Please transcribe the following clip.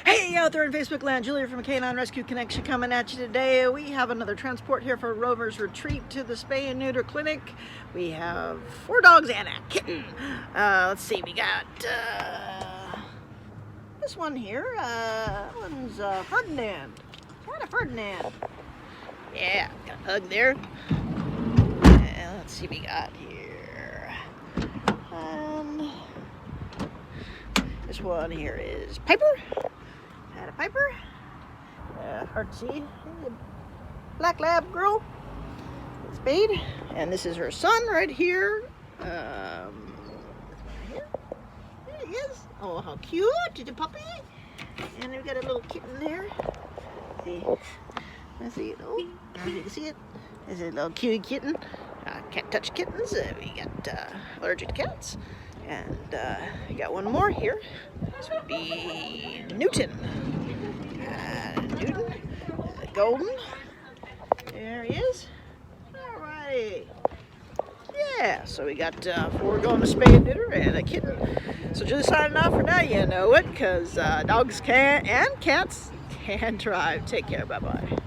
Hey out there in Facebook land, Julia from Ktten Rescue Connection coming at you today. We have another transport here for Rover's Retreat to the Spay and Neuter Clinic. We have 4 dogs and a kitten. Let's see, we got this one here. One's Ferdinand. What a Ferdinand. Yeah, got a hug there. And let's see, we got here. This one here is Piper. Had a Piper. Hard to see. Black lab girl. Spade. And this is her son right here. There he is. Oh, how cute. It's a puppy. And we got a little kitten there. Let's see. Oh, you can see it. There's a little cute kitten. Can't touch kittens. We got allergic to cats. And we got one more here. This would be Newton. Newton. Golden. There he is. Alrighty. Yeah, so we got 4 going to spay and neuter and a kitten. So just signing off for now, you know it, because dogs can and cats can drive. Take care. Bye-bye.